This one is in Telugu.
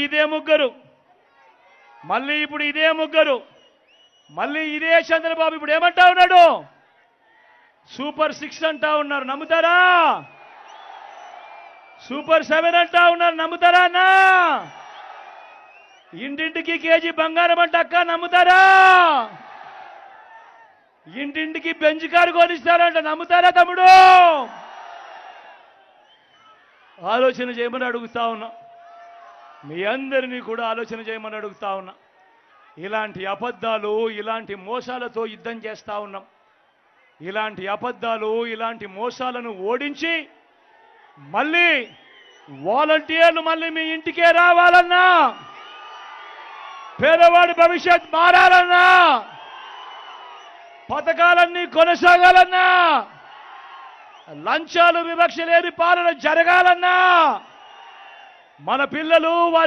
ఇదే ముగ్గురు, మళ్ళీ ఇప్పుడు ఇదే ముగ్గురు, మళ్ళీ ఇదే చంద్రబాబు ఇప్పుడు ఏమంటా ఉన్నాడు? సూపర్ 6 అంటా ఉన్నారు, నమ్ముతారా? సూపర్ 7 అంటా ఉన్నారు, నమ్ముతారా అన్నా? ఇంటింటికి కేజీ బంగారం అంట అక్క, నమ్ముతారా? ఇంటింటికి బెంచ్ కారు కొనిస్తారంట, నమ్ముతారా తమ్ముడు? ఆలోచన చేయమని అడుగుతా ఉన్నా, మీ అందరినీ కూడా ఆలోచన చేయమని అడుగుతా ఉన్నా. ఇలాంటి అబద్ధాలు, ఇలాంటి మోసాలతో యుద్ధం చేస్తా ఉన్నాం. ఇలాంటి అబద్ధాలు, ఇలాంటి మోసాలను ఓడించి మళ్ళీ వాలంటీర్లు మళ్ళీ మీ ఇంటికే రావాలన్నా, పేదవాడి భవిష్యత్ మారాలన్నా, పథకాలన్నీ కొనసాగాలన్నా, లంచాలు వివక్ష లేని పాలన జరగాలన్నా, మన పిల్లలు వారి